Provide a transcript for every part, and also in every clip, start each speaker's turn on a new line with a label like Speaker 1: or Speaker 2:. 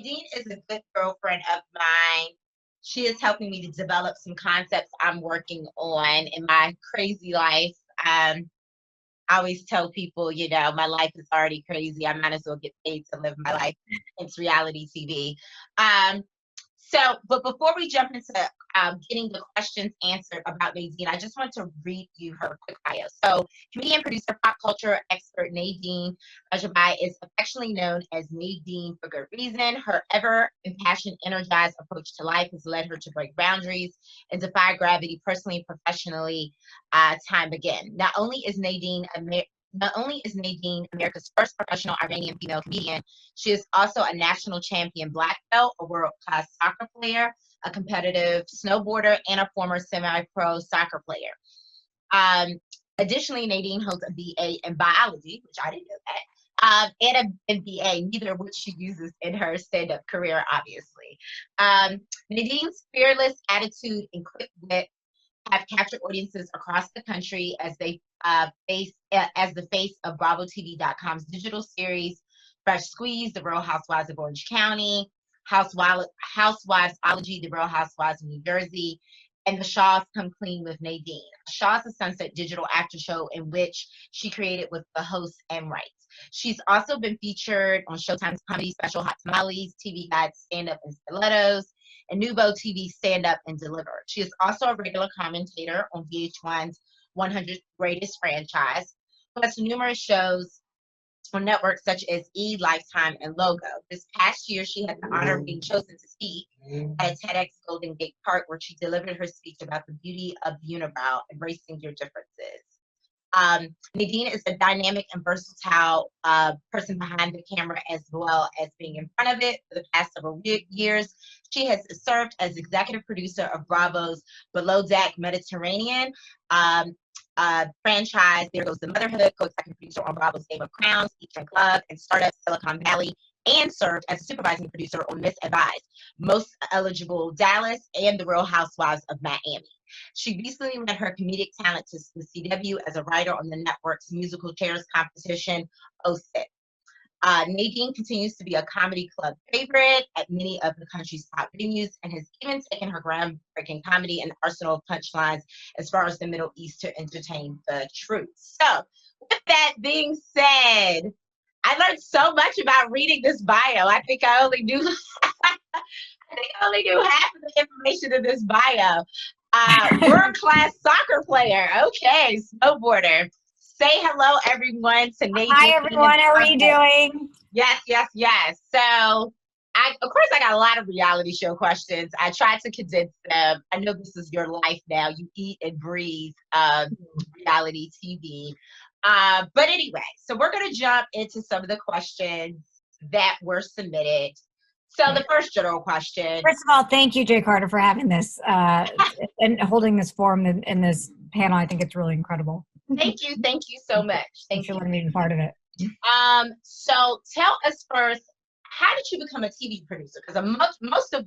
Speaker 1: Nadine is a good girlfriend of mine. She is helping me to develop some concepts I'm working on in my crazy life. I always tell people, my life is already crazy. I might as well get paid to live my life. It's reality TV. Um, but before we jump into getting the questions answered about Nadine, I just want to read you her quick bio. So, comedian, producer, pop culture expert Nadine Rajabi is affectionately known as Nadine for good reason. Her ever impassioned, energized approach to life has led her to break boundaries and defy gravity personally and professionally time again. Not only is Nadine America's first professional Iranian female comedian, she is also a national champion black belt, a world-class soccer player, a competitive snowboarder, and a former semi-pro soccer player. Additionally, Nadine holds a BA in biology, which I didn't know that, and an MBA, neither of which she uses in her stand-up career, obviously. Nadine's fearless attitude and quick wit have captured audiences across the country as they as the face of BravoTV.com's digital series, Fresh Squeeze, The Real Housewives of Orange County, Housewives-ology, The Real Housewives of New Jersey, and The Shaws Come Clean with Nadine. Shaw's a Sunset digital after show in which she created with the hosts and writes. She's also been featured on Showtime's comedy special Hot Tamales, TV Guide's Stand Up and Stilettos, and Nubo TV Stand Up and Deliver. She is also a regular commentator on VH1's 100 Greatest Franchise, plus numerous shows on networks such as E!, Lifetime, and Logo. This past year, she had the honor of being chosen to speak at a TEDx Golden Gate Park, where she delivered her speech about the beauty of the unibrow, embracing your differences. Nadine is a dynamic and versatile person behind the camera as well as being in front of it. For the past several years, she has served as executive producer of Bravo's Below Deck Mediterranean franchise, There Goes the Motherhood, co-executive producer on Bravo's Game of Crowns, Eastern Club, and Startup Silicon Valley, and served as a supervising producer on Miss Advised, Most Eligible Dallas, and The Real Housewives of Miami. She recently led her comedic talent to the CW as a writer on the network's musical chairs competition, OSIT. Nadine continues to be a comedy club favorite at many of the country's top venues and has even taken her groundbreaking comedy and arsenal of punchlines as far as the Middle East to entertain the troops. So, with that being said, I learned so much about reading this bio. I think I only knew half of the information in this bio. World-class soccer player. Okay, snowboarder. Say hello, everyone, to Nadine.
Speaker 2: Hi, everyone. How are you doing?
Speaker 1: Yes. So, of course, I got a lot of reality show questions. I tried to condense them. I know this is your life now. You eat and breathe reality TV. But anyway, so we're going to jump into some of the questions that were submitted. So the first general question.
Speaker 2: First of all, thank you, Jay Carter, for having this and holding this forum in this panel. I think it's really incredible.
Speaker 1: Thank you so much.
Speaker 2: Thanks for letting me be part of it.
Speaker 1: So tell us first, how did you become a TV producer? Because most of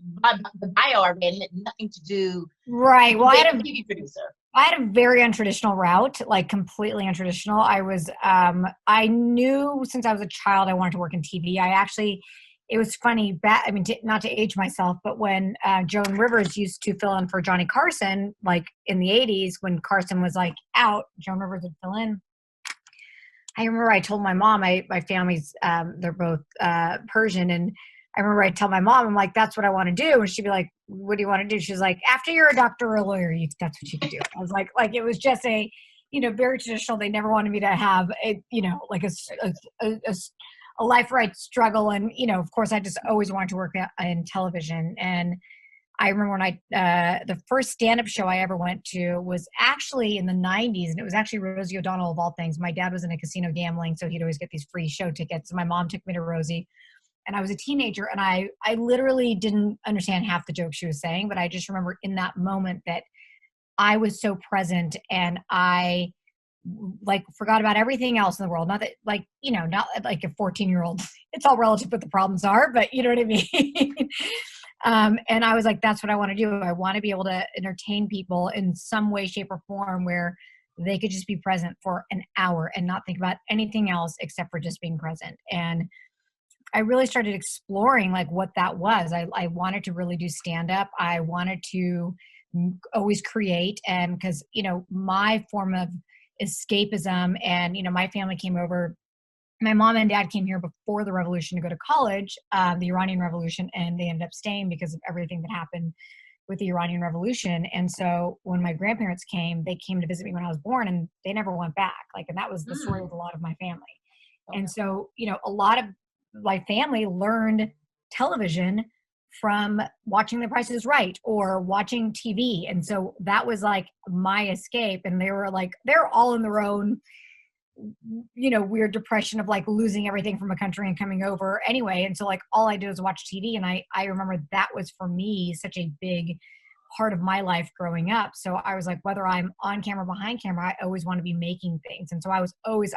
Speaker 1: the bio I read had nothing to do
Speaker 2: with
Speaker 1: a TV producer.
Speaker 2: I had a very untraditional route, like completely untraditional. I knew since I was a child I wanted to work in TV. It was funny, not to age myself, but when Joan Rivers used to fill in for Johnny Carson, like in the 80s, when Carson was like out, Joan Rivers would fill in. I remember I told my mom, my family's, they're both Persian, and I remember I tell my mom, I'm like, that's what I want to do. And she'd be like, what do you want to do? She's like, after you're a doctor or a lawyer, that's what you can do. I was like it was just a, very traditional. They never wanted me to have a life where I'd struggle. And, of course, I just always wanted to work in television. And I remember when the first stand-up show I ever went to was actually in the 90s. And it was actually Rosie O'Donnell, of all things. My dad was in a casino gambling, so he'd always get these free show tickets. My mom took me to Rosie. And I was a teenager, and I literally didn't understand half the jokes she was saying. But I just remember in that moment that I was so present, and I forgot about everything else in the world. Not that not like a 14-year-old, it's all relative what the problems are, but you know what I mean? And I was like, that's what I want to do. I want to be able to entertain people in some way, shape, or form where they could just be present for an hour and not think about anything else except for just being present. And I really started exploring like what that was. I wanted to really do stand up. I wanted to always create. And because, my form of escapism, and, my family came over, my mom and dad came here before the revolution to go to college, the Iranian Revolution, and they ended up staying because of everything that happened with the Iranian Revolution. And so when my grandparents came, they came to visit me when I was born, and they never went back. Like, and that was the story with a lot of my family.
Speaker 1: Okay.
Speaker 2: And so, a lot of my family learned television from watching The Price is Right or watching TV. And so that was like my escape. And they're all in their own, weird depression of like losing everything from a country and coming over anyway. And so like all I did was watch TV. And I remember that was for me such a big part of my life growing up. So I was like, whether I'm on camera, behind camera, I always want to be making things. And so I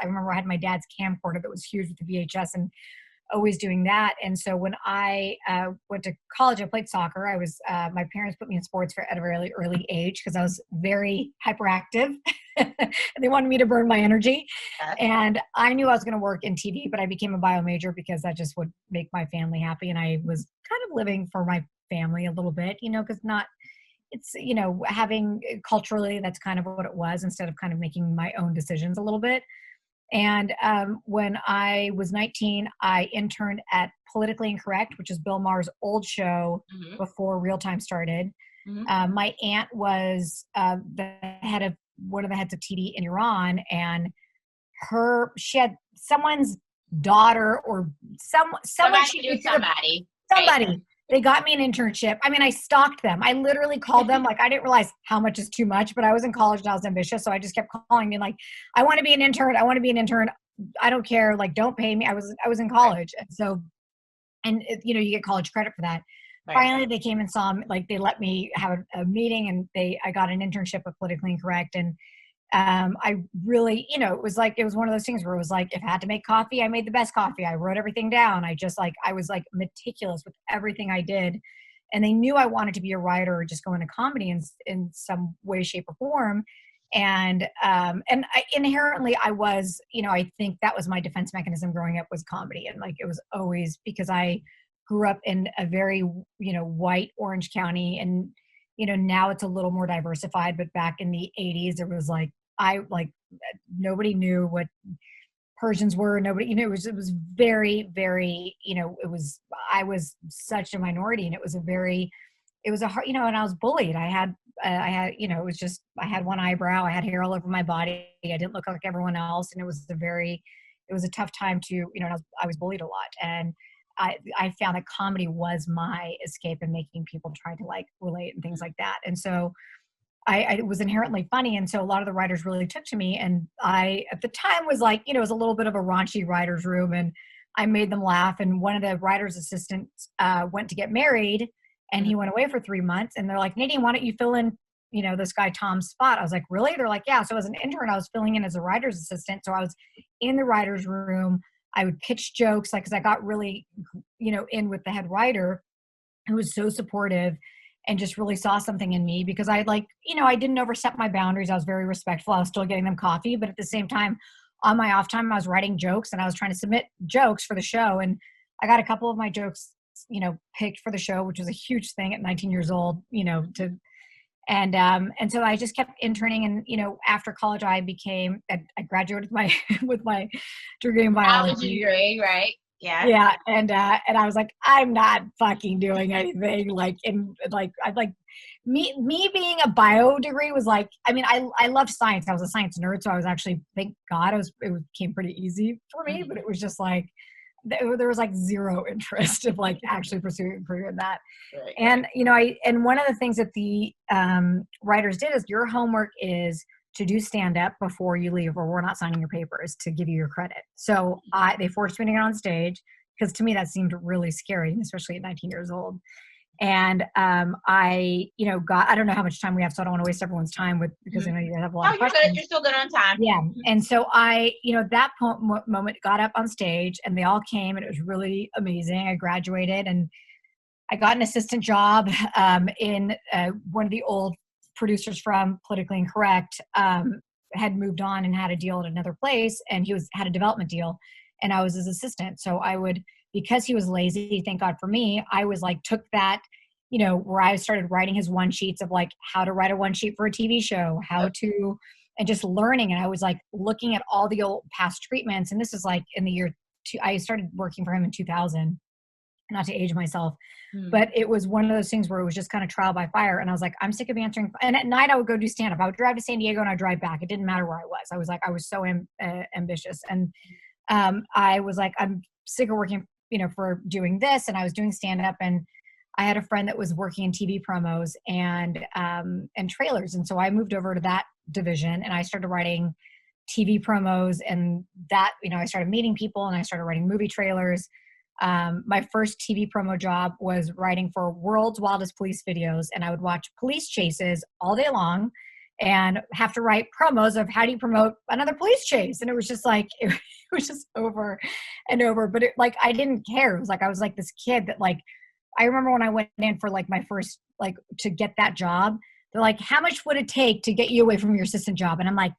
Speaker 2: remember I had my dad's camcorder that was huge with the VHS and always doing that. And so when I went to college, I played soccer. My parents put me in sports at a very early age because I was very hyperactive. And they wanted me to burn my energy. And I knew I was going to work in TV, but I became a bio major because that just would make my family happy. And I was kind of living for my family a little bit, because it's, having culturally, that's kind of what it was, instead of kind of making my own decisions a little bit. And when I was 19, I interned at Politically Incorrect, which is Bill Maher's old show before Real Time started. My aunt was one of the heads of TV in Iran, and she had someone's daughter or someone she knew somebody. Right. They got me an internship. I mean, I stalked them. I literally called them. Like, I didn't realize how much is too much, but I was in college and I was ambitious. So I just kept calling me like, I want to be an intern. I want to be an intern. I don't care. Like, don't pay me. I was in college. And so, you get college credit for that. Right. Finally, they came and saw me, like they let me have a meeting, and I got an internship at Politically Incorrect. And I really, it was one of those things where it was like, if I had to make coffee, I made the best coffee. I wrote everything down. I was like meticulous with everything I did. And they knew I wanted to be a writer or just go into comedy in some way, shape, or form. And inherently I was, I think that was my defense mechanism growing up, was comedy. And like, it was always because I grew up in a very, white Orange County, and, now it's a little more diversified, but back in the 80s, there was nobody knew what Persians were. Nobody, it was very, very, I was such a minority, and it was a hard, and I was bullied. I had, I had one eyebrow, I had hair all over my body. I didn't look like everyone else. And it was a tough time to, I was bullied a lot. And I found that comedy was my escape in making people try to like relate and things like that. And so I was inherently funny. And so a lot of the writers really took to me. And I, at the time, was like, it was a little bit of a raunchy writer's room, and I made them laugh. And one of the writer's assistants went to get married, and he went away for 3 months. And they're like, Nadine, why don't you fill in, this guy Tom's spot? I was like, really? They're like, yeah. So as an intern, I was filling in as a writer's assistant. So I was in the writer's room. I would pitch jokes, like, because I got really, in with the head writer, who was so supportive and just really saw something in me, because I I didn't overstep my boundaries. I was very respectful. I was still getting them coffee, but at the same time, on my off time, I was writing jokes, and I was trying to submit jokes for the show. And I got a couple of my jokes, picked for the show, which was a huge thing at 19 years old, and so I just kept interning. And, after college, I graduated with my degree in biology.
Speaker 1: Degree, right? Yeah.
Speaker 2: Yeah. And I was like, I'm not fucking doing anything. Me being a bio degree was like, I mean, I loved science. I was a science nerd. So I was actually, thank God, it came pretty easy for me, but it was just like, there was like zero interest of like actually pursuing a career in that. Right. And, and one of the things that the writers did is, your homework is to do stand up before you leave, or we're not signing your papers to give you your credit. So they forced me to get on stage, because to me that seemed really scary, especially at 19 years old. And I don't know how much time we have, so I don't want to waste everyone's time because I know you have a lot of questions.
Speaker 1: You're still good on time.
Speaker 2: Yeah. And so I, that moment, got up on stage, and they all came, and it was really amazing. I graduated, and I got an assistant job in one of the old producers from Politically Incorrect, had moved on and had a deal at another place, and he had a development deal. and I was his assistant. So I would, because he was lazy, thank God for me, I was like, took that, where I started writing his one sheets of like how to write a one sheet for a TV show, and just learning. And I was like looking at all the old past treatments. And this is like in the year I started working for him in 2000, not to age myself, but it was one of those things where it was just kind of trial by fire. And I was like, I'm sick of answering. And at night I would go do stand up. I would drive to San Diego and I'd drive back. It didn't matter where I was. I was like, I was so ambitious. And I was like, I'm sick of working, for doing this. And I was doing stand up, and I had a friend that was working in TV promos and trailers. And so I moved over to that division and I started writing TV promos, and that, I started meeting people and I started writing movie trailers. My first TV promo job was writing for World's Wildest Police Videos, and I would watch police chases all day long and have to write promos of how do you promote another police chase. And it was just like, it was just over and over, but I didn't care. It was like, I was like this kid that like, I remember when I went in for like my first, like to get that job, they're like, how much would it take to get you away from your assistant job? And I'm like,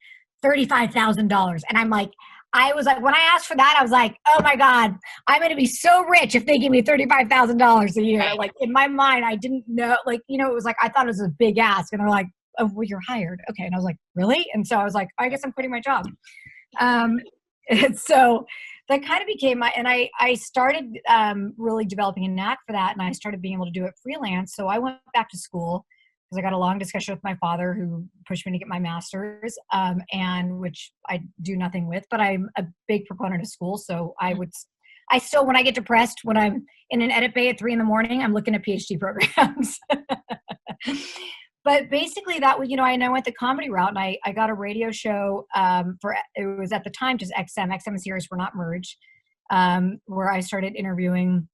Speaker 2: $35,000. And I'm like, I was like, when I asked for that, I was like, oh my God, I'm going to be so rich if they give me $35,000 a year.
Speaker 1: Right.
Speaker 2: Like in my mind, I didn't know, it was like, I thought it was a big ask. And they're like, oh, well, you're hired. Okay. And I was like, really? And so I was like, I guess I'm quitting my job. And so that kind of became and I started really developing a knack for that. And I started being able to do it freelance. So I went back to school because I got a long discussion with my father, who pushed me to get my master's, and which I do nothing with, but I'm a big proponent of school. So I still, when I get depressed, when I'm in an edit bay at 3 a.m, I'm looking at PhD programs. But basically that was, I went the comedy route, and I got a radio show it was at the time just XM and Sirius were not merged, where I started interviewing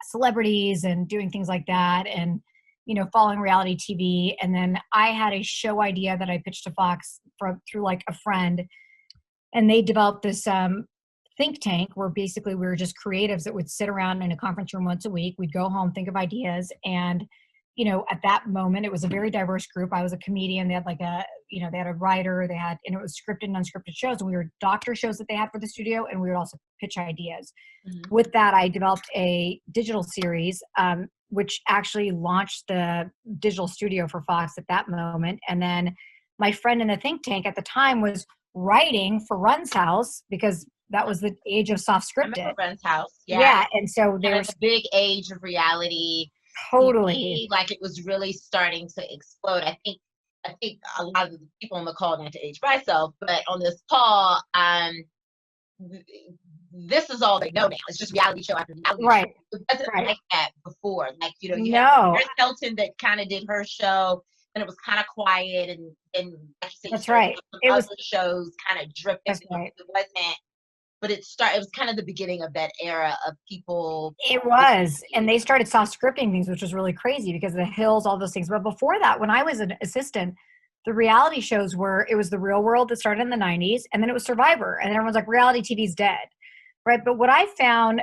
Speaker 2: celebrities and doing things like that, and following reality TV. And then I had a show idea that I pitched to Fox through like a friend, and they developed this think tank where basically we were just creatives that would sit around in a conference room once a week. We'd go home, think of ideas, and at that moment, it was a very diverse group. I was a comedian. They had like they had a writer, and it was scripted and unscripted shows. And we were doctor shows that they had for the studio, and we would also pitch ideas. Mm-hmm. With that, I developed a digital series, which actually launched the digital studio for Fox at that moment. And then my friend in the think tank at the time was writing for Run's House, because that was the age of soft scripted.
Speaker 1: I remember Run's House.
Speaker 2: Yeah. And so there was
Speaker 1: a big age of reality.
Speaker 2: Totally.
Speaker 1: Like it was really starting to explode. I think a lot of the people on the call, not to age myself, but on this call, this is all they know now. It's just reality show after reality
Speaker 2: right.
Speaker 1: show. It wasn't like that before. Like, you had Chris Hilton that kind of did her show, and it was kind of quiet, and like you said,
Speaker 2: that's right.
Speaker 1: It was shows kind of dripping.
Speaker 2: That's right.
Speaker 1: It wasn't. But it was kind of the beginning of that era of people.
Speaker 2: It was. And they started soft scripting things, which was really crazy because of The Hills, all those things. But before that, when I was an assistant, the reality shows it was The Real World that started in the 90s, and then it was Survivor. And everyone's like, reality TV's dead. Right. But what I found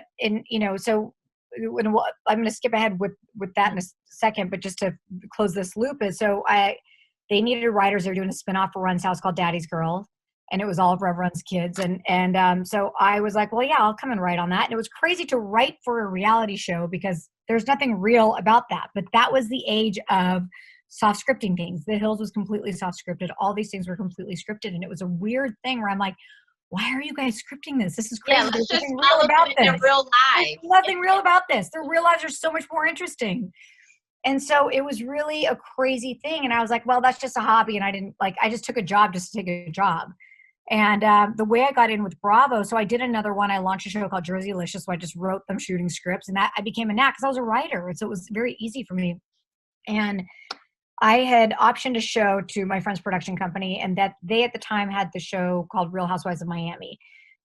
Speaker 2: so I'm going to skip ahead with that in a second, but just to close this loop is, they needed writers. They were doing a spinoff for Run's House called Daddy's Girl. And it was all of Rev Run's kids. And so I was like, well, yeah, I'll come and write on that. And it was crazy to write for a reality show because there's nothing real about that. But that was the age of soft scripting things. The Hills was completely soft scripted. All these things were completely scripted. And it was a weird thing where I'm like, why are you guys scripting this? This is crazy.
Speaker 1: Yeah,
Speaker 2: there's nothing real about this.
Speaker 1: Their real lives.
Speaker 2: There's nothing real about this. Their real lives are so much more interesting. And so it was really a crazy thing. And I was like, well, that's just a hobby. And I just took a job just to take a job. And the way I got in with Bravo, so I did another one. I launched a show called Jerseylicious, so I just wrote them shooting scripts, and that I became a knack because I was a writer, and so it was very easy for me. And I had optioned a show to my friend's production company, and that they at the time had the show called Real Housewives of Miami.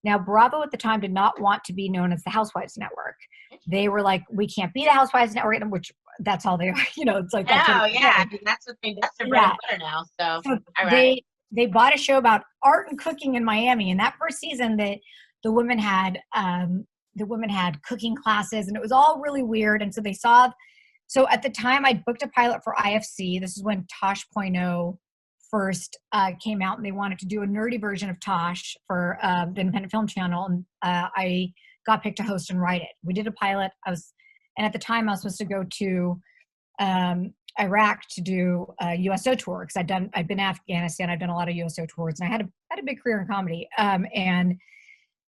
Speaker 2: Now, Bravo at the time did not want to be known as the Housewives Network. They were like, we can't be the Housewives Network, which that's all they are. It's like, that's
Speaker 1: I mean, that's the thing. That's their bread and butter now. So all
Speaker 2: right. They bought a show about art and cooking in Miami. And that first season, the women had cooking classes, and it was all really weird. And so at the time I booked a pilot for IFC. This is when Tosh.0 first came out and they wanted to do a nerdy version of Tosh for the Independent Film Channel. And I got picked to host and write it. We did a pilot. And at the time I was supposed to go to Iraq to do a USO tour because I'd been in Afghanistan. I've done a lot of USO tours, and I had a big career in comedy. And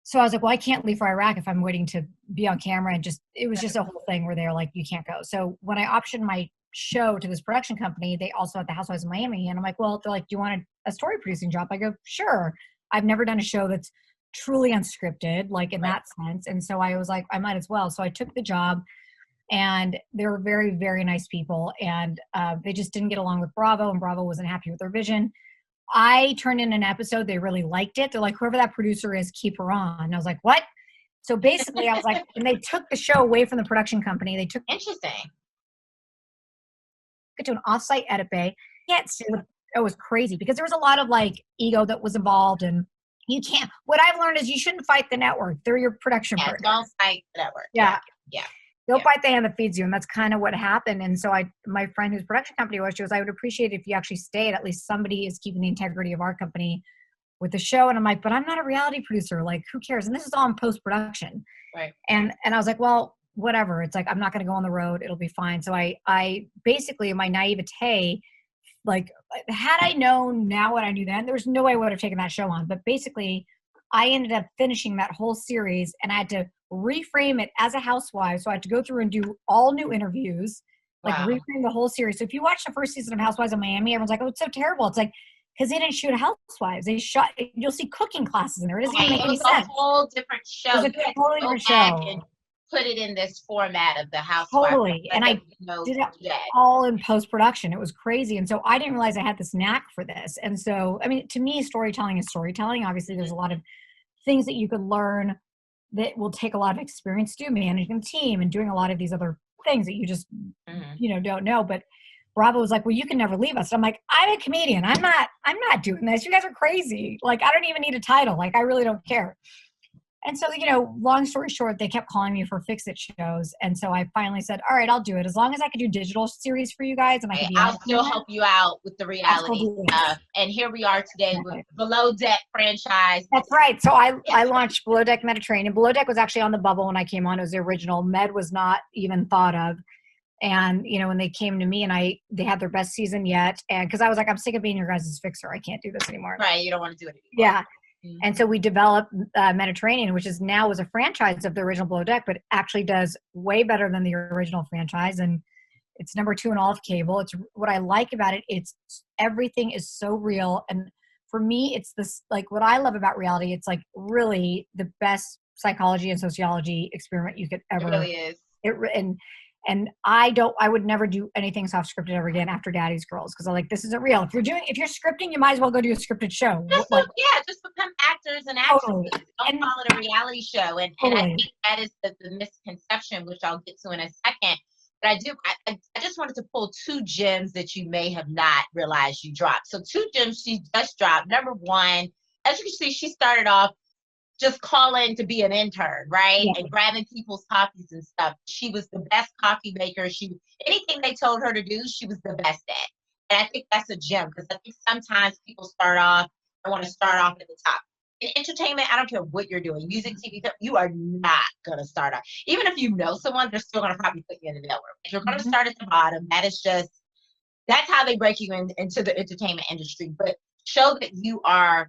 Speaker 2: so I was like, well, I can't leave for Iraq if I'm waiting to be on camera. And it was just a whole thing where they're like, you can't go. So when I optioned my show to this production company, they also had the Housewives of Miami. And I'm like, well, they're like, do you want a story producing job? I go, sure. I've never done a show that's truly unscripted, like in that sense. And so I was like, I might as well. So I took the job, and they were very, very nice people. And they just didn't get along with Bravo, and Bravo wasn't happy with their vision. I turned in an episode. They really liked it. They're like, whoever that producer is, keep her on. And I was like, what? So basically I was like, and they took the show away from the production company. They took
Speaker 1: Interesting.
Speaker 2: it to an offsite edit bay. Can't see it was crazy because there was a lot of like ego that was involved, and you can't. What I've learned is you shouldn't fight the network. They're your production partner.
Speaker 1: Don't fight the network.
Speaker 2: Yeah.
Speaker 1: Yeah.
Speaker 2: They'll bite the hand that feeds you, and that's kind of what happened. And so my friend whose production company was, she was, I would appreciate it if you actually stayed. At least somebody is keeping the integrity of our company with the show. And I'm like, but I'm not a reality producer. Like, who cares? And this is all in post-production.
Speaker 1: Right.
Speaker 2: And I was like, well, whatever. It's like, I'm not going to go on the road. It'll be fine. So I basically, my naivete, like, had I known now what I knew then, there was no way I would have taken that show on. But basically, I ended up finishing that whole series, and I had to reframe it as a housewife. So I had to go through and do all new interviews, like reframe the whole series. So if you watch the first season of Housewives of Miami, everyone's like, oh, it's so terrible. It's like, because they didn't shoot Housewives. They shot, you'll see cooking classes in there. It doesn't even make any sense.
Speaker 1: It's a whole different show.
Speaker 2: It was a totally different show.
Speaker 1: And put it in this format of the Housewives.
Speaker 2: Totally. And I did it all in post-production. It was crazy. And so I didn't realize I had this knack for this. And so, I mean, to me, storytelling is storytelling. Obviously, there's a lot of things that you could learn that will take a lot of experience to do, managing a team and doing a lot of these other things that you just, don't know. But Bravo was like, well, you can never leave us. And I'm like, I'm a comedian. I'm not doing this. You guys are crazy. Like, I don't even need a title. Like, I really don't care. And so, long story short, they kept calling me for fix-it shows. And so I finally said, all right, I'll do it. As long as I could do digital series for you guys. And
Speaker 1: I'll still help you out with the reality stuff. And here we are today with Below Deck franchise.
Speaker 2: That's right. So I launched Below Deck Mediterranean. Below Deck was actually on the bubble when I came on. It was the original. Med was not even thought of. And, when they came to me and they had their best season yet. And because I was like, I'm sick of being your guys' fixer. I can't do this anymore.
Speaker 1: Right. You don't want to do it anymore.
Speaker 2: Yeah. And so we developed Mediterranean, which is now was a franchise of the original Below Deck, but actually does way better than the original franchise. And it's number 2 in all of cable. It's what I like about it. It's everything is so real. And for me, it's this, like, what I love about reality. It's like really the best psychology and sociology experiment you could ever.
Speaker 1: It really is.
Speaker 2: And I would never do anything soft scripted ever again after Daddy's Girls, because I'm like, this isn't real. If you're scripting, you might as well go do a scripted show.
Speaker 1: Just become actors and actresses. Don't call it a reality show. And I think that is the misconception, which I'll get to in a second. But I just wanted to pull 2 gems that you may have not realized you dropped. So 2 gems she just dropped. Number 1, as you can see, she started off just calling to be an intern, right? Yeah. And grabbing people's coffees and stuff. She was the best coffee maker. Anything they told her to do, she was the best at. And I think that's a gem, because I think sometimes people start off and want to start off at the top. In entertainment, I don't care what you're doing. Music, TV, you are not going to start off. Even if you know someone, they're still going to probably put you in the network. If you're going to start at the bottom, that's how they break you into the entertainment industry. But show that you are,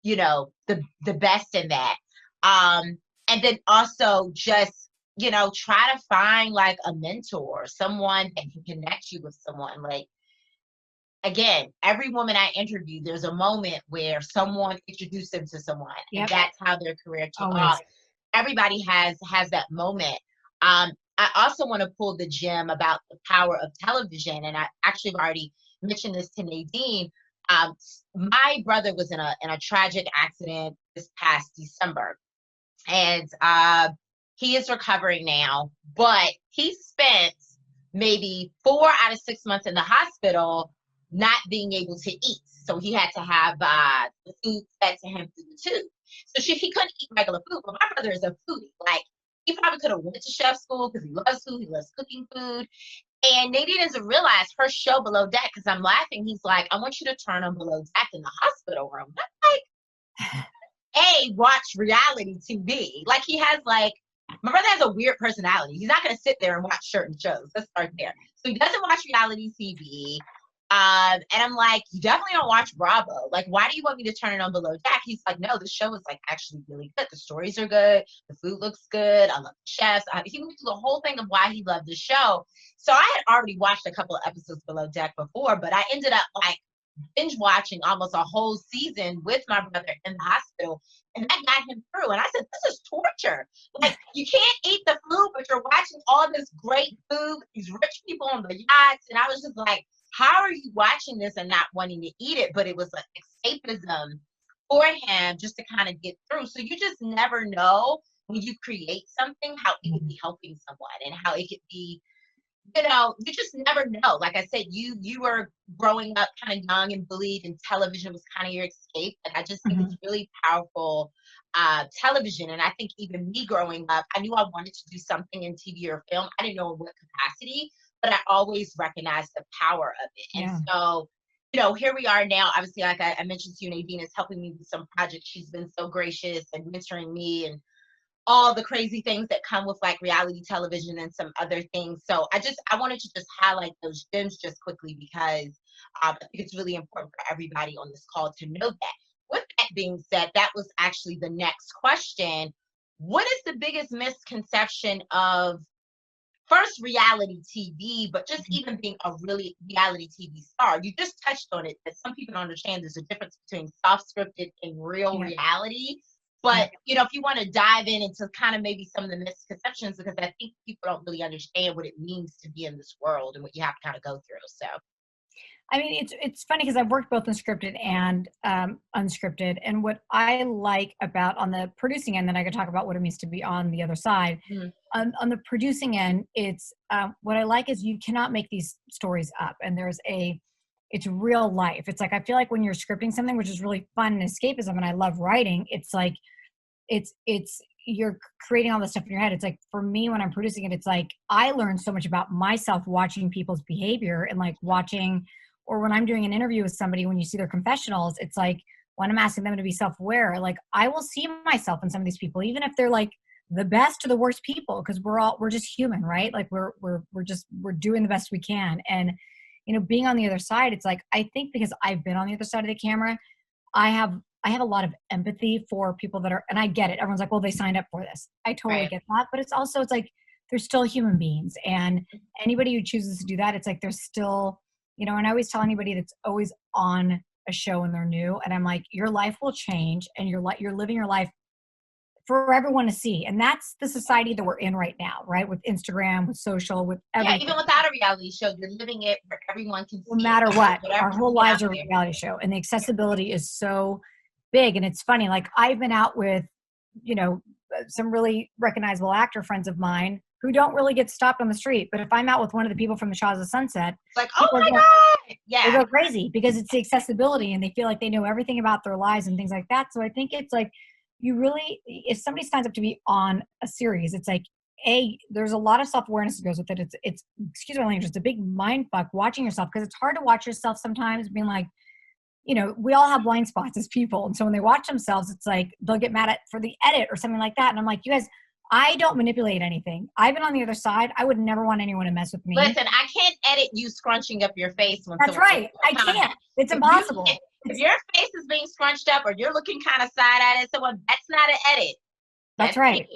Speaker 1: the best in that. And then also just, try to find like a mentor, someone that can connect you with someone. Like, again, every woman I interview, there's a moment where someone introduced them to someone, and that's how their career took off. Everybody has that moment. I also want to pull the gem about the power of television, and I actually have already mentioned this to Nadine. My brother was in a tragic accident this past December, and he is recovering now, but he spent maybe 4 out of 6 months in the hospital not being able to eat. So he had to have the food fed to him through the tube. So he couldn't eat regular food. But my brother is a foodie. Like, he probably could have went to chef school because he loves food. He loves cooking food. And Nadine doesn't realize her show Below Deck, because I'm laughing. He's like, I want you to turn on Below Deck in the hospital room. I'm like, A, watch reality TV. Like, he has like, my brother has a weird personality. He's not going to sit there and watch certain shows. Let's start there. So he doesn't watch reality TV. And I'm like, you definitely don't watch Bravo. Like, why do you want me to turn it on Below Deck? He's like, no, the show is like actually really good. The stories are good. The food looks good. I love the chefs. He went through the whole thing of why he loved the show. So I had already watched a couple of episodes Below Deck before, but I ended up like binge watching almost a whole season with my brother in the hospital. And that got him through. And I said, this is torture. Like, you can't eat the food, but you're watching all this great food, these rich people on the yachts. And I was just like, how are you watching this and not wanting to eat it? But it was like escapism for him just to kind of get through. So you just never know when you create something, how it could be helping someone and how it could be, you know, you just never know. Like I said, you were growing up kind of young and bullied, and television was kind of your escape. And I just think it's really powerful television. And I think even me growing up, I knew I wanted to do something in TV or film. I didn't know in what capacity, but I always recognized the power of it. And so, you know, here we are now. Obviously, like I mentioned to you, Nadine is helping me with some projects. She's been so gracious and mentoring me and all the crazy things that come with like reality television and some other things. So I wanted to just highlight those gems just quickly because I think it's really important for everybody on this call to know that. With that being said, that was actually the next question. What is the biggest misconception of first reality TV, but just even being a really reality TV star? You just touched on it, that some people don't understand there's a difference between soft scripted and real reality. But, you know, if you want to dive in into kind of maybe some of the misconceptions, because I think people don't really understand what it means to be in this world and what you have to kind of go through. So,
Speaker 2: I mean, it's funny because I've worked both unscripted and unscripted. And what I like about on the producing end, then I could talk about what it means to be on the other side. On the producing end, it's what I like is you cannot make these stories up, and it's real life. It's like, I feel like when you're scripting something, which is really fun and escapism, and I love writing, it's like, it's you're creating all this stuff in your head. It's like, for me, when I'm producing it, it's like, I learn so much about myself watching people's behavior and like watching, or when I'm doing an interview with somebody, when you see their confessionals, it's like, when I'm asking them to be self-aware, like I will see myself in some of these people, even if they're like the best or the worst people, because we're just human, right? Like we're doing the best we can. And, you know, being on the other side, it's like, I think because I've been on the other side of the camera, I have a lot of empathy for people that are, and I get it. Everyone's like, well, they signed up for this. I totally get that. But it's also, it's like, they're still human beings. And anybody who chooses to do that, it's like, they're still, you know, and I always tell anybody that's always on a show and they're new, and I'm like, your life will change and you're living your life for everyone to see. And that's the society that we're in right now, right? With Instagram, with social, with everything.
Speaker 1: Yeah, even without a reality show, you're living it where everyone can see
Speaker 2: no matter what, our whole lives are a reality show, and the accessibility is so big. And it's funny, like I've been out with, you know, some really recognizable actor friends of mine who don't really get stopped on the street. But if I'm out with one of the people from the Shaws of Sunset,
Speaker 1: it's like, oh my God,
Speaker 2: they go crazy because it's the accessibility and they feel like they know everything about their lives and things like that. So I think it's like, you really, if somebody signs up to be on a series, it's like, there's a lot of self-awareness that goes with it. It's excuse my language, it's a big mind fuck watching yourself, because it's hard to watch yourself sometimes being like, you know, we all have blind spots as people. And so when they watch themselves, it's like, they'll get mad at for the edit or something like that. And I'm like, you guys, I don't manipulate anything. I've been on the other side. I would never want anyone to mess with me.
Speaker 1: Listen, I can't edit you scrunching up your face.
Speaker 2: That's right. I can't. It's impossible.
Speaker 1: If your face is being scrunched up or you're looking kind of side at someone, that's not an edit.
Speaker 2: That's right.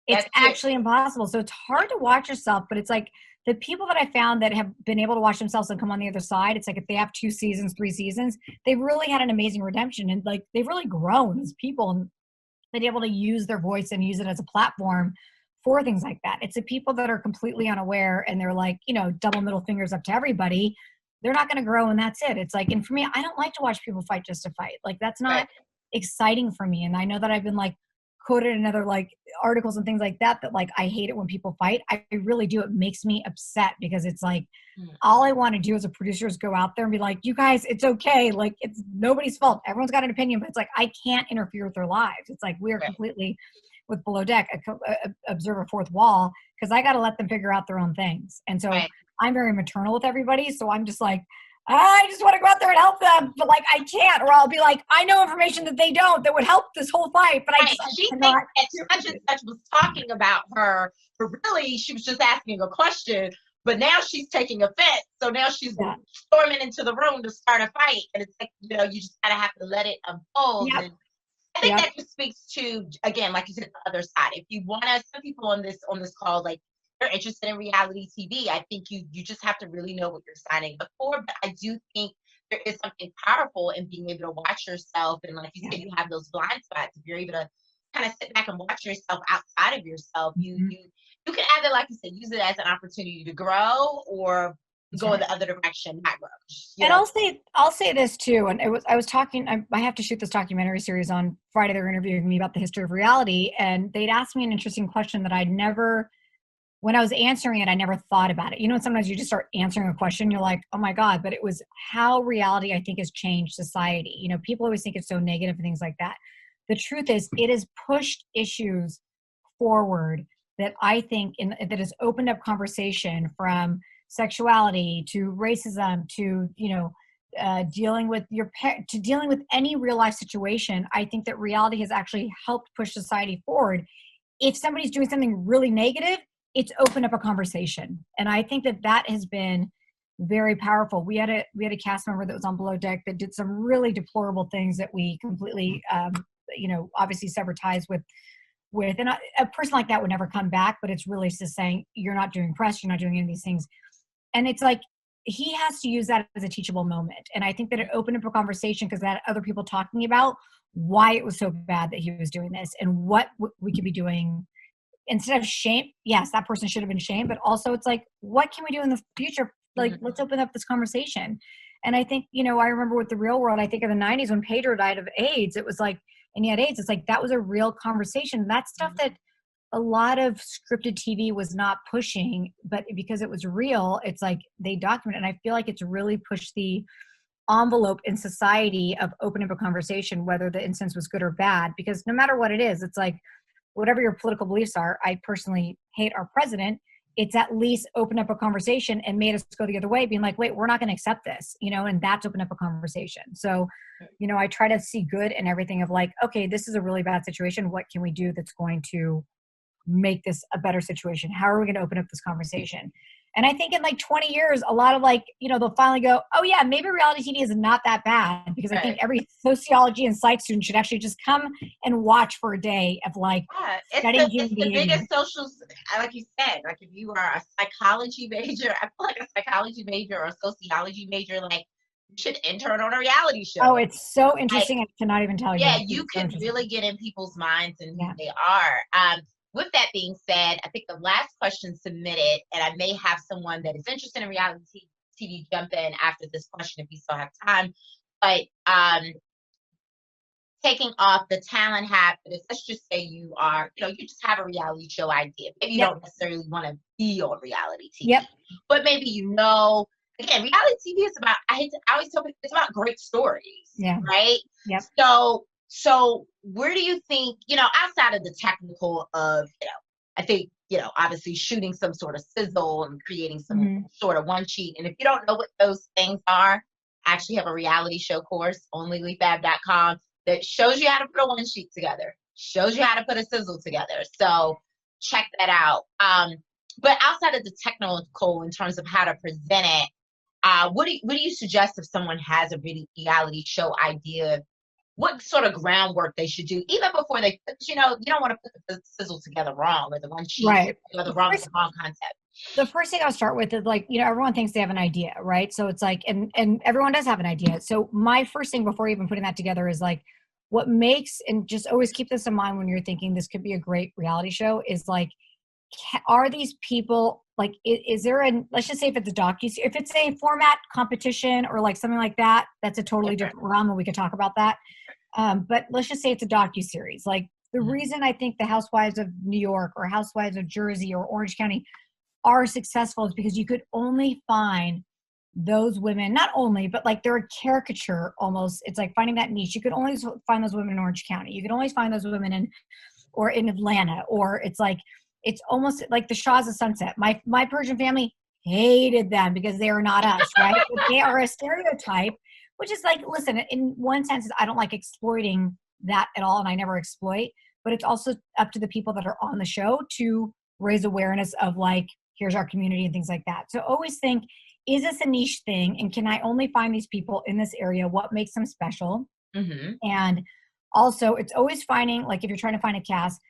Speaker 2: It's actually impossible. So it's hard to watch yourself, but it's like the people that I found that have been able to watch themselves and come on the other side, it's like if they have 2 seasons, 3 seasons, they've really had an amazing redemption, and like they've really grown as people and been able to use their voice and use it as a platform for things like that. It's the people that are completely unaware and they're like, you know, double middle fingers up to everybody. They're not going to grow, and that's it. It's like, and for me, I don't like to watch people fight just to fight. Like that's not exciting for me. And I know that I've been like quoted in other like articles and things like that like I hate it when people fight. I really do. It makes me upset because it's like all I want to do as a producer is go out there and be like, you guys, it's okay. Like it's nobody's fault. Everyone's got an opinion, but it's like I can't interfere with their lives. It's like we're completely with Below Deck, observe a fourth wall, because I got to let them figure out their own things. And so I'm very maternal with everybody. So I'm just like, I just want to go out there and help them, but like I can't, or I'll be like, I know information that they don't that would help this whole fight, but
Speaker 1: Right. She
Speaker 2: cannot.
Speaker 1: thinks that such and such was talking about her, but really she was just asking a question. But now she's taking offense, so now she's storming into the room to start a fight, and it's like, you know, you just kind of have to let it unfold.
Speaker 2: Yep.
Speaker 1: And I think that just speaks to, again, like you said, the other side. If you want to, some people on this call, like, they're interested in reality TV. I think you just have to really know what you're signing up for. But I do think there is something powerful in being able to watch yourself, and like you said, you have those blind spots. If you're able to kind of sit back and watch yourself outside of yourself, you can either, like you said, use it as an opportunity to grow or go in the other direction, not grow.
Speaker 2: And I'll say this too. And I was talking, I have to shoot this documentary series on Friday. They were interviewing me about the history of reality, and they'd asked me an interesting question that I'd never, when I was answering it, I never thought about it. You know, sometimes you just start answering a question, you're like, oh my God, but it was how reality, I think, has changed society. You know, people always think it's so negative and things like that. The truth is, it has pushed issues forward that I think that has opened up conversation, from sexuality to racism to, you know, dealing with dealing with any real life situation. I think that reality has actually helped push society forward. If somebody's doing something really negative, it's opened up a conversation. And I think that has been very powerful. We had a cast member that was on Below Deck that did some really deplorable things that we completely, you know, obviously severed ties with. And a person like that would never come back, but it's really just saying, you're not doing press, you're not doing any of these things. And it's like, he has to use that as a teachable moment. And I think that it opened up a conversation because that other people talking about why it was so bad that he was doing this and what we could be doing instead of shame. Yes, that person should have been shamed, but also it's like, what can we do in the future? Like, let's open up this conversation. And I think, you know, I remember with The Real World, I think in the 90s when Pedro died of AIDS, it was like, and he had AIDS, it's like, that was a real conversation. That's stuff that a lot of scripted TV was not pushing, but because it was real, it's like they document. And I feel like it's really pushed the envelope in society of opening up a conversation, whether the instance was good or bad, because no matter what it is, it's like, whatever your political beliefs are, I personally hate our president. It's at least opened up a conversation and made us go the other way, being like, wait, we're not going to accept this, you know, and that's opened up a conversation. So, you know, I try to see good in everything of like, okay, this is a really bad situation. What can we do that's going to make this a better situation? How are we going to open up this conversation? And I think in like 20 years, a lot of like, you know, they'll finally go, oh yeah, maybe reality TV is not that bad, because I think every sociology and psych student should actually just come and watch for a day of like studying human behavior.
Speaker 1: It's the biggest social, like you said, like if you are a psychology major, I feel like a psychology major or a sociology major, like you should intern on a reality show.
Speaker 2: Oh, it's so interesting. Like, I cannot even tell you.
Speaker 1: Yeah, you can really get in people's minds and who they are. With that being said, I think the last question submitted, and I may have someone that is interested in reality TV jump in after this question if you still have time. But taking off the talent hat, but let's just say you are, you know, you just have a reality show idea. Maybe you don't necessarily want to be on reality TV, but maybe you know. Again, reality TV is about, I always tell people, it's about great stories, right?
Speaker 2: Yep.
Speaker 1: So where do you think, you know, outside of the technical of, you know, I think, you know, obviously shooting some sort of sizzle and creating some sort of one sheet. And if you don't know what those things are, I actually have a reality show course on legalllyfab.com that shows you how to put a one sheet together, shows you how to put a sizzle together. So check that out. But outside of the technical in terms of how to present it, what do you suggest if someone has a reality show idea? What sort of groundwork they should do even before they, you know, you don't want to put the sizzle together wrong or the one sheet or the wrong concept.
Speaker 2: The first thing I'll start with is like, you know, everyone thinks they have an idea, right? So it's like, and everyone does have an idea. So my first thing before even putting that together is like, what makes, and just always keep this in mind when you're thinking this could be a great reality show, is like, are these people like, is there let's just say if it's a if it's a format competition or like something like that, that's a totally different realm and we could talk about that. But let's just say it's a docuseries. Like the reason I think the Housewives of New York or Housewives of Jersey or Orange County are successful is because you could only find those women, not only, but like they're a caricature almost. It's like finding that niche. You could only find those women in Orange County. You could only find those women in Atlanta, or it's like, it's almost like the Shahs of Sunset. My Persian family hated them because they are not us, right? But they are a stereotype, which is like, listen, in one sense, I don't like exploiting that at all, and I never exploit, but it's also up to the people that are on the show to raise awareness of like, here's our community and things like that. So always think, is this a niche thing? And can I only find these people in this area? What makes them special?
Speaker 1: Mm-hmm.
Speaker 2: And also, it's always finding, like if you're trying to find a cast,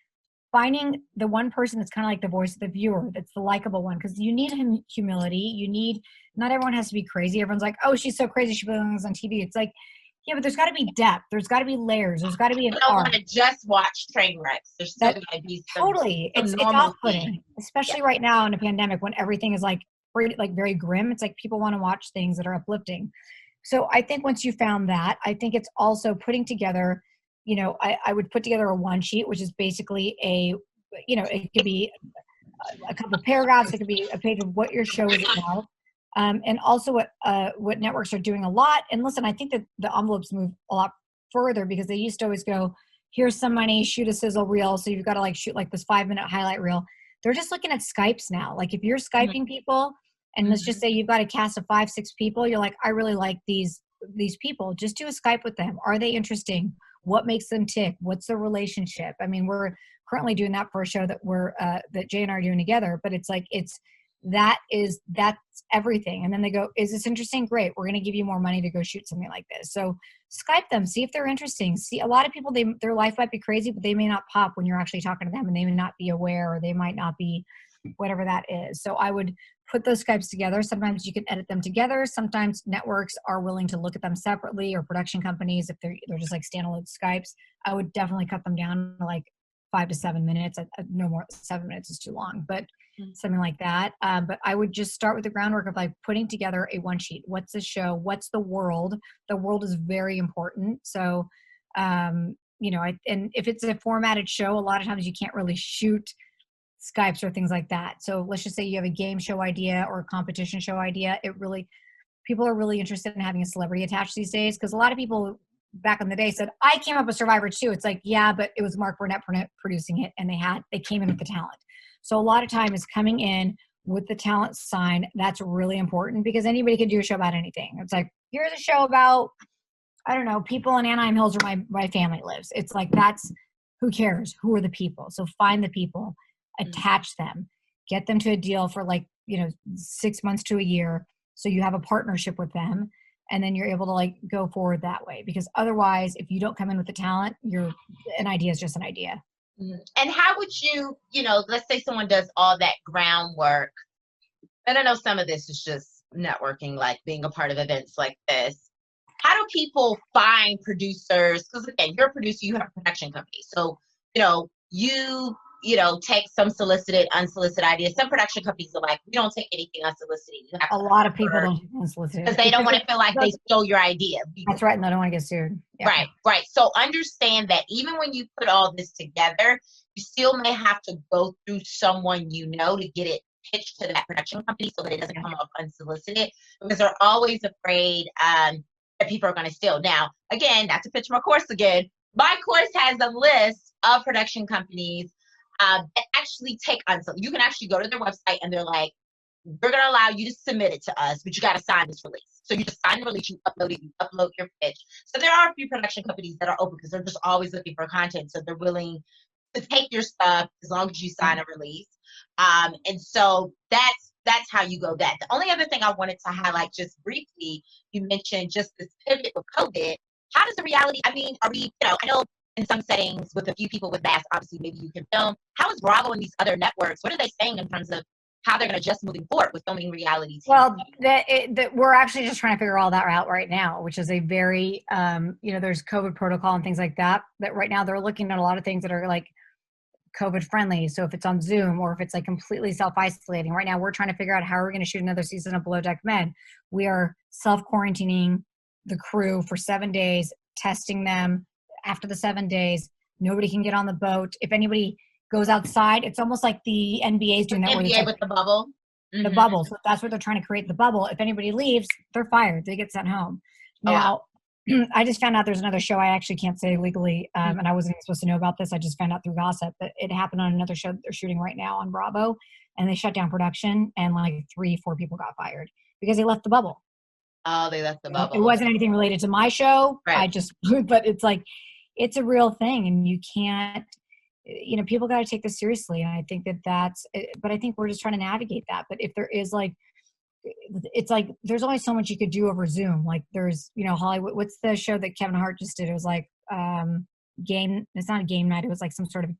Speaker 2: finding the one person that's kind of like the voice of the viewer, that's the likable one, because you need humility. You need, not everyone has to be crazy. Everyone's like, oh, she's so crazy, she belongs on TV. It's like, yeah, but there's got to be depth. There's got to be layers. There's got to be an
Speaker 1: I don't
Speaker 2: arc.
Speaker 1: want to just watch train wrecks. There's still
Speaker 2: That
Speaker 1: going to be
Speaker 2: totally,
Speaker 1: some
Speaker 2: it's
Speaker 1: normalcy.
Speaker 2: off-putting, especially right now in a pandemic when everything is like very grim. It's like people want to watch things that are uplifting. So I think once you found that, I think it's also putting together, you know, I would put together a one sheet, which is basically a, you know, it could be a couple of paragraphs. It could be a page of what your show is about. And also what networks are doing a lot. And listen, I think that the envelopes move a lot further because they used to always go, here's some money, shoot a sizzle reel. So you've got to like shoot like this 5-minute highlight reel. They're just looking at Skypes now. Like if you're Skyping people, and let's just say you've got a cast of 5-6 people, you're like, I really like these people. Just do a Skype with them. Are they interesting? What makes them tick? What's their relationship? I mean, we're currently doing that for a show that that Jay and I are doing together, but it's like, that's everything. And then they go, is this interesting? Great. We're going to give you more money to go shoot something like this. So Skype them, see if they're interesting. See, a lot of people, their life might be crazy, but they may not pop when you're actually talking to them, and they may not be aware, or they might not be whatever that is. So I would put those Skypes together. Sometimes you can edit them together. Sometimes networks are willing to look at them separately, or production companies, if they're just like standalone Skypes. I would definitely cut them down to like 5 to 7 minutes. No more, 7 minutes is too long, but something like that. But I would just start with the groundwork of like putting together a one sheet. What's the show? What's the world? The world is very important. So, you know, and if it's a formatted show, a lot of times you can't really shoot Skypes or things like that. So let's just say you have a game show idea or a competition show idea. People are really interested in having a celebrity attached these days, because a lot of people back in the day said, I came up with Survivor too. It's like, yeah, but it was Mark Burnett producing it, and they came in with the talent. So a lot of time is coming in with the talent sign. That's really important, because anybody can do a show about anything. It's like, here's a show about, I don't know, people in Anaheim Hills where my family lives. It's like, who cares? Who are the people? So find the people, attach them, get them to a deal for like, 6 months to a year. So you have a partnership with them, and then you're able to like go forward that way. Because otherwise, if you don't come in with the talent, an idea is just an idea.
Speaker 1: And how would you, let's say someone does all that groundwork, and I know some of this is just networking, like being a part of events like this. How do people find producers? Because again, you're a producer, you have a production company. So, you take some solicited, unsolicited ideas. Some production companies are like, we don't take anything unsolicited. You have
Speaker 2: a lot of people don't take unsolicited.
Speaker 1: Because they don't want to feel like they stole your idea.
Speaker 2: That's right, and they don't want to get sued. Yeah.
Speaker 1: Right. So understand that even when you put all this together, you still may have to go through someone to get it pitched to that production company so that it doesn't come off unsolicited, because they're always afraid that people are going to steal. Now, again, not to pitch my course again, my course has a list of production companies that actually take unsolicited. You can actually go to their website and they're like, we're going to allow you to submit it to us, but you got to sign this release. So you just sign the release, you upload it, you upload your pitch. So there are a few production companies that are open because they're just always looking for content. So they're willing to take your stuff as long as you sign a release. And so that's how you go that. The only other thing I wanted to highlight just briefly, you mentioned just this pivot with COVID. How does the reality, are we, I know in some settings with a few people with masks, obviously maybe you can film. How is Bravo and these other networks, what are they saying in terms of how they're going to adjust moving forward with filming reality TV?
Speaker 2: Well, we're actually just trying to figure all that out right now, which is a very, there's COVID protocol and things like that right now they're looking at a lot of things that are like COVID friendly. So if it's on Zoom or if it's like completely self-isolating, right now we're trying to figure out how we're going to shoot another season of Below Deck Med. We are self-quarantining the crew for 7 days, testing them. After the 7 days, nobody can get on the boat. If anybody goes outside, it's almost like the NBA is doing that.
Speaker 1: NBA with the bubble.
Speaker 2: The bubble. So that's what they're trying to create, the bubble. If anybody leaves, they're fired. They get sent home. Now, I just found out there's another show I actually can't say legally, and I wasn't supposed to know about this. I just found out through gossip that it happened on another show that they're shooting right now on Bravo, and they shut down production, and like 3-4 people got fired because they left the bubble.
Speaker 1: Oh, they left the bubble.
Speaker 2: It wasn't anything related to my show.
Speaker 1: Right.
Speaker 2: I just, but it's like, it's a real thing, and you can't, people got to take this seriously. And I think but I think we're just trying to navigate that. But if there is like, it's like, there's only so much you could do over Zoom. Like there's, Hollywood, what's the show that Kevin Hart just did? It was like, it's not a game night. It was like some sort of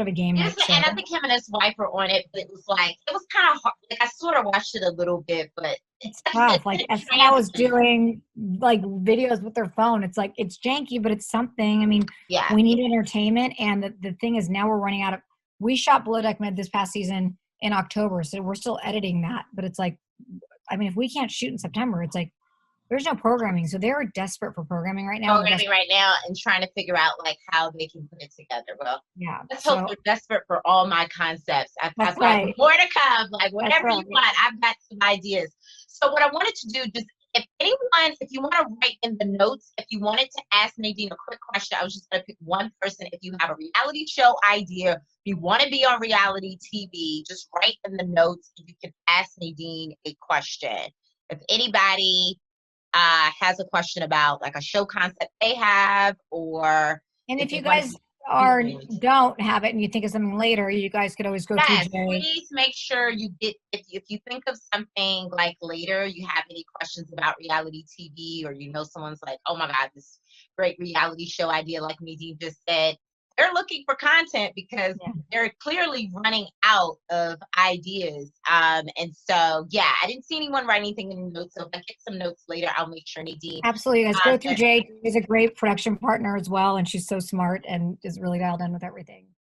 Speaker 2: a game night show.
Speaker 1: And I think him and his wife were on it, but it was kind of hard. Like I sort of watched it a little bit, but it's
Speaker 2: tough. Like as I was doing like videos with their phone, it's like, it's janky, but it's something. I mean, we need entertainment. And the thing is, now we're running out of, we shot Below Deck Med this past season in October. So we're still editing that, but it's like, I mean, if we can't shoot in September, it's like, there's no programming. So they're desperate for programming right now.
Speaker 1: And trying to figure out like how they can put it together. Well, let's hope they're desperate for all my concepts. I've got more to come. Like whatever you want, I've got some ideas. So what I wanted to do, just if you want to write in the notes, if you wanted to ask Nadine a quick question, I was just going to pick one person. If you have a reality show idea, if you want to be on reality TV, just write in the notes and you can ask Nadine a question. If anybody has a question about like a show concept they have,
Speaker 2: and if you guys don't have it and you think of something later, you guys could always go to Jay.
Speaker 1: Please make sure you get, if you think of something like later, you have any questions about reality TV, or someone's like, oh my God, this great reality show idea, like Nadine just said, they're looking for content because they're clearly running out of ideas. And so, I didn't see anyone write anything in the notes. So if I get some notes later, I'll make sure Nadine.
Speaker 2: Absolutely. Let's go through Jay. She's a great production partner as well. And she's so smart and is really dialed in with everything.